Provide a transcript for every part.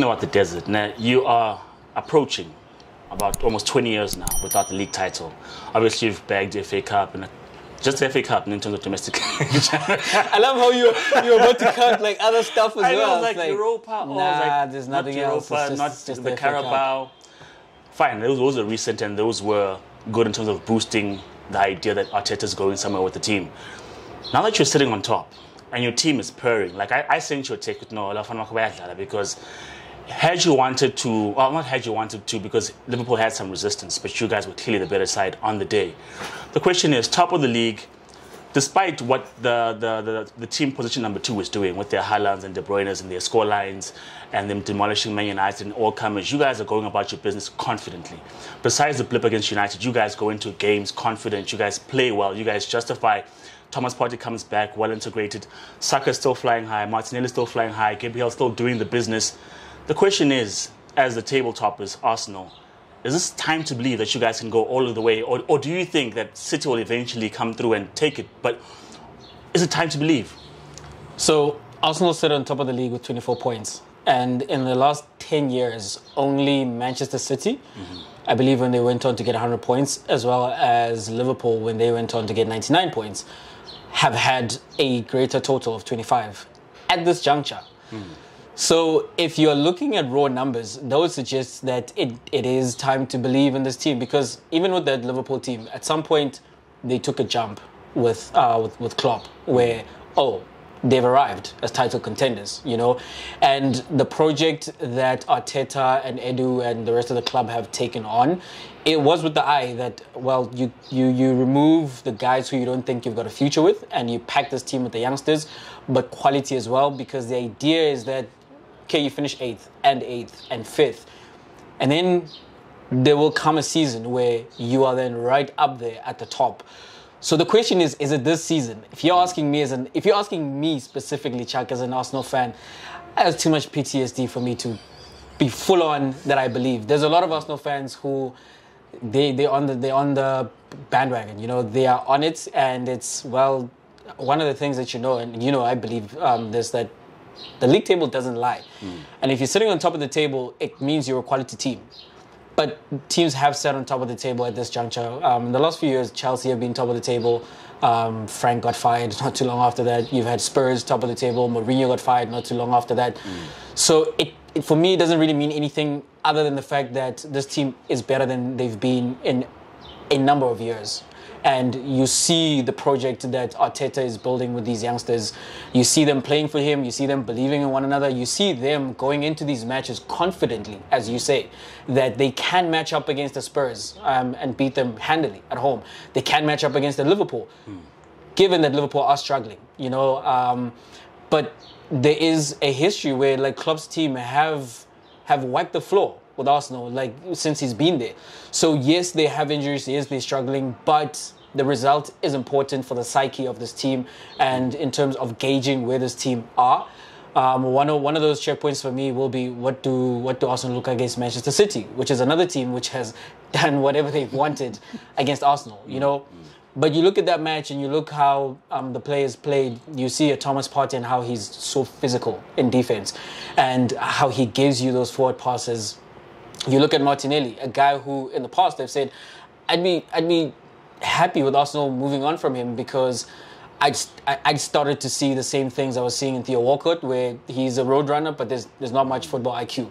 About the desert. Now, you are approaching about almost 20 years now without the league title. Obviously, you've bagged the FA Cup and just the FA Cup in terms of domestic. I love how you're about to count like other stuff as well. I was like Europa. Nah, there's nothing else. Europa, not just the Carabao. Fine, those are recent and those were good in terms of boosting the idea that Arteta's going somewhere with the team. Now that you're sitting on top and your team is purring, like I sent you a take with no because had you wanted to, well, not had you wanted to, because Liverpool had some resistance, but you guys were clearly the better side on the day. The question is, top of the league, despite what the team position number 2 is doing with their Haalands and De Bruynes and their score lines and them demolishing Man United and all comers, you guys are going about your business confidently. Besides the blip against United, you guys go into games confident, you guys play well, you guys justify. Thomas Partey comes back, well integrated. Saka's still flying high, Martinelli's still flying high, Gabriel's still doing the business. The question is, as the table toppers, Arsenal, is this time to believe that you guys can go all of the way? Or do you think that City will eventually come through and take it? But is it time to believe? So Arsenal sit on top of the league with 24 points. And in the last 10 years, only Manchester City, I believe when they went on to get 100 points, as well as Liverpool when they went on to get 99 points, have had a greater total of 25 at this juncture. So if you're looking at raw numbers, those suggest that it is time to believe in this team, because even with that Liverpool team, at some point they took a jump with Klopp, where they've arrived as title contenders, you know, and the project that Arteta and Edu and the rest of the club have taken on, it was with the eye that, well, you remove the guys who you don't think you've got a future with, and you pack this team with the youngsters, but quality as well, because the idea is that, okay, you finish 8th and 5th, and then there will come a season where you are then right up there at the top. So the question is it this season? If you're asking me specifically, Chuck, as an Arsenal fan, there's too much PTSD for me to be full on that I believe. There's a lot of Arsenal fans who they're on the bandwagon, you know, they are on it, and it's, well, one of the things that I believe this, that the league table doesn't lie. And if you're sitting on top of the table, it means you're a quality team. But teams have sat on top of the table at this juncture. In the last few years, Chelsea have been top of the table. Frank got fired not too long after that. You've had Spurs top of the table. Mourinho got fired not too long after that. So it for me, it doesn't really mean anything other than the fact that this team is better than they've been in a number of years. And you see the project that Arteta is building with these youngsters. You see them playing for him. You see them believing in one another. You see them going into these matches confidently, as you say, that they can match up against the Spurs and beat them handily at home. They can match up against the Liverpool, given that Liverpool are struggling, you know. But there is a history where, like, Klopp's team have wiped the floor with Arsenal, like, since he's been there. So yes, they have injuries, yes, they're struggling, but the result is important for the psyche of this team and in terms of gauging where this team are. One of those checkpoints for me will be what do Arsenal look against Manchester City, which is another team which has done whatever they've wanted against Arsenal, you know. But you look at that match and you look how the players played. You see a Thomas Partey and how he's so physical in defense and how he gives you those forward passes. You look at Martinelli, a guy who in the past they've said, I'd be happy with Arsenal moving on from him, because I started to see the same things I was seeing in Theo Walcott, where he's a road runner, but there's not much football IQ.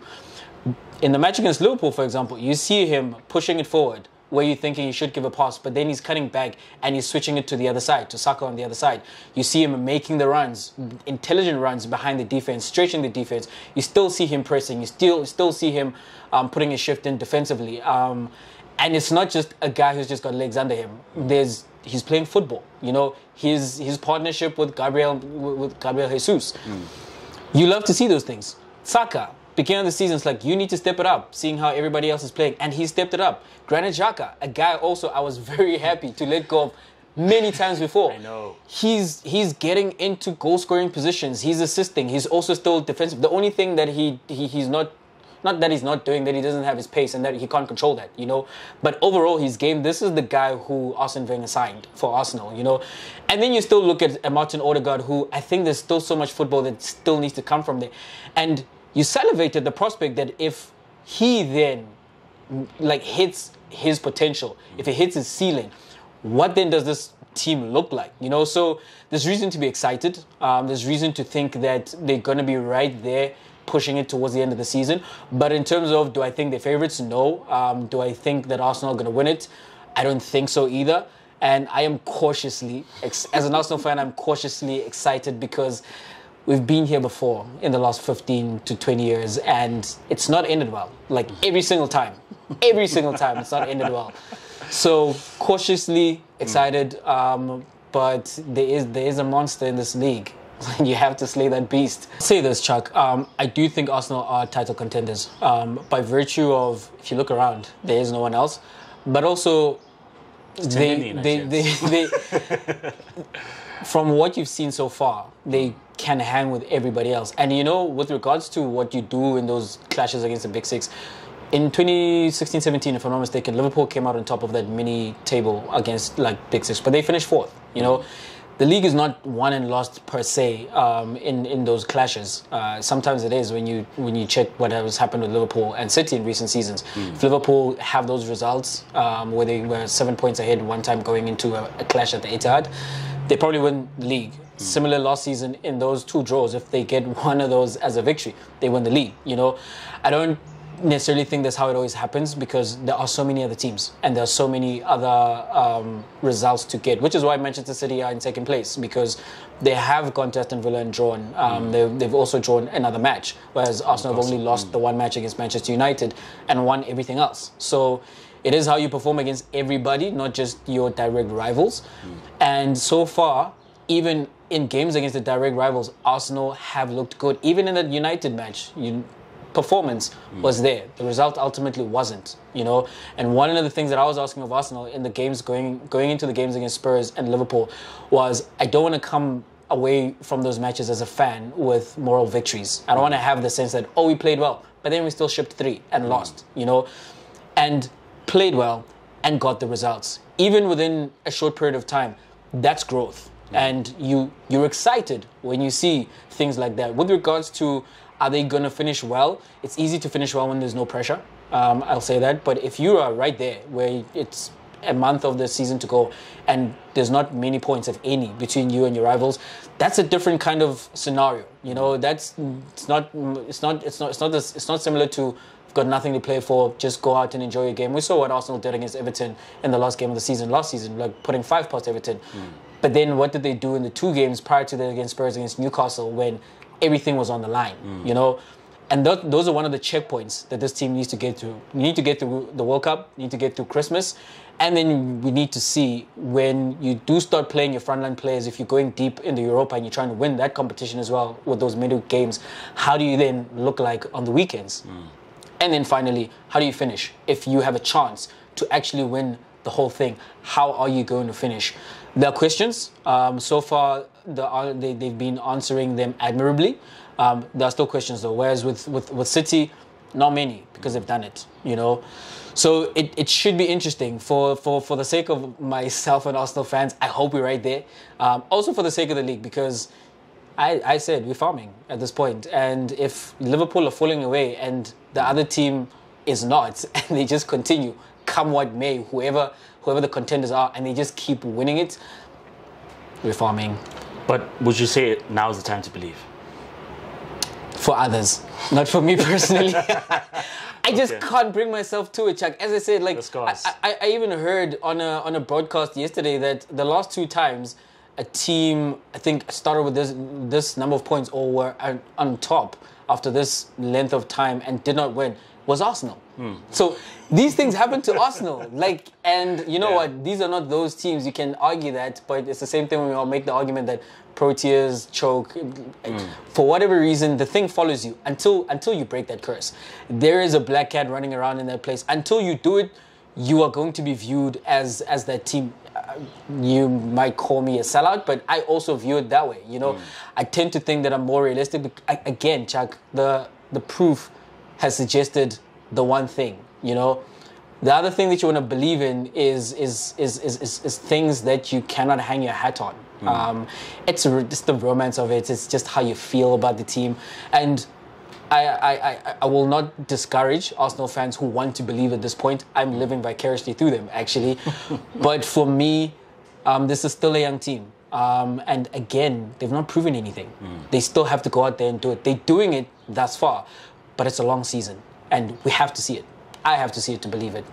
In the match against Liverpool, for example, you see him pushing it forward, where you're thinking he should give a pass, but then he's cutting back and he's switching it to the other side, to Saka on the other side. You see him making the runs, intelligent runs behind the defense, stretching the defense. You still see him pressing. You still see him putting a shift in defensively. And it's not just a guy who's just got legs under him. He's playing football. You know, his partnership with Gabriel Jesus. You love to see those things. Saka, beginning of the season, it's like, you need to step it up, seeing how everybody else is playing, and he stepped it up. Granit Xhaka, a guy also I was very happy to let go of many times before. I know. He's getting into goal-scoring positions. He's assisting. He's also still defensive. The only thing that he's not that he's not doing, that he doesn't have his pace and that he can't control that, you know. But overall, his game, this is the guy who Arsene Wenger signed for Arsenal, you know. And then you still look at Martin Odegaard, who I think there's still so much football that still needs to come from there. And you salivate at the prospect that if he then like hits his potential, if he hits his ceiling, what then does this team look like? You know, so there's reason to be excited. There's reason to think that they're going to be right there pushing it towards the end of the season. But in terms of, do I think they're favorites? No. Do I think that Arsenal are going to win it? I don't think so either. And I am cautiously, as an Arsenal fan, I'm cautiously excited because we've been here before in the last 15 to 20 years and it's not ended well. Like every single time it's not ended well. So cautiously excited, but there is a monster in this league. You have to slay that beast. I'll say this, Chuck. I do think Arsenal are title contenders by virtue of, if you look around, there is no one else. But also, they from what you've seen so far, they can hang with everybody else. And you know, with regards to what you do in those clashes against the Big Six, in 2016-17, if I'm not mistaken, Liverpool came out on top of that mini table against like Big Six, but they finished fourth. You know, the league is not won and lost per se in those clashes. Sometimes it is when you check what has happened with Liverpool and City in recent seasons. If Liverpool have those results where they were 7 points ahead one time going into a clash at the Etihad, they probably win the league. Similar last season in those two draws, if they get one of those as a victory, they win the league. You know, I don't necessarily think that's how it always happens because there are so many other teams and there are so many other results to get, which is why Manchester City are in second place because they have gone to Aston Villa and drawn. They've also drawn another match, whereas Arsenal have only lost the one match against Manchester United and won everything else. So it is how you perform against everybody, not just your direct rivals. And so far, even in games against the direct rivals, Arsenal have looked good. Even in that United match, performance was there. The result ultimately wasn't, you know. And one of the things that I was asking of Arsenal in the games going into the games against Spurs and Liverpool was, I don't want to come away from those matches as a fan with moral victories. I don't want to have the sense that, oh, we played well, but then we still shipped 3 and lost, you know. And played well and got the results. Even within a short period of time, that's growth. And you're excited when you see things like that. With regards to, are they going to finish well? It's easy to finish well when there's no pressure. I'll say that. But if you are right there, where it's a month of the season to go, and there's not many points, if any, between you and your rivals, that's a different kind of scenario. You know, it's not similar to, you've got nothing to play for, just go out and enjoy your game. We saw what Arsenal did against Everton in the last game of the season, last season, like putting 5 past Everton. But then what did they do in the 2 games prior to that against Spurs, against Newcastle, when everything was on the line, you know? And those are one of the checkpoints that this team needs to get through. You need to get through the World Cup, you need to get through Christmas, and then we need to see when you do start playing your frontline players, if you're going deep into Europa and you're trying to win that competition as well with those middle games, how do you then look like on the weekends? And then finally, how do you finish? If you have a chance to actually win the whole thing, how are you going to finish? There are questions. So far, they've been answering them admirably. There are still questions though. Whereas with City, not many, because they've done it, you know. So it should be interesting for the sake of myself and Arsenal fans. I hope we're right there. Also for the sake of the league, because I said we're farming at this point. And if Liverpool are falling away and the other team is not, and they just continue, come what may, whoever the contenders are, and they just keep winning it, we're farming. But would you say now is the time to believe? For others, not for me personally. I just can't bring myself to it, Chuck. As I said, like I even heard on a broadcast yesterday that the last 2 times a team, I think, started with this number of points or were on top after this length of time and did not win was Arsenal. So these things happen to Arsenal. Like, and you know what? These are not those teams. You can argue that, but it's the same thing when we all make the argument that Proteas choke. For whatever reason, the thing follows you until you break that curse. There is a black cat running around in that place. Until you do it, you are going to be viewed as that team. You might call me a sellout, but I also view it that way. You know, I tend to think that I'm more realistic. But again, Chuck, the proof has suggested the one thing. You know, the other thing that you want to believe in is things that you cannot hang your hat on. It's just the romance of it. It's just how you feel about the team. And I will not discourage Arsenal fans who want to believe at this point. I'm living vicariously through them, actually. But for me, this is still a young team. And again, they've not proven anything. They still have to go out there and do it. They're doing it thus far, but it's a long season, and we have to see it. I have to see it to believe it.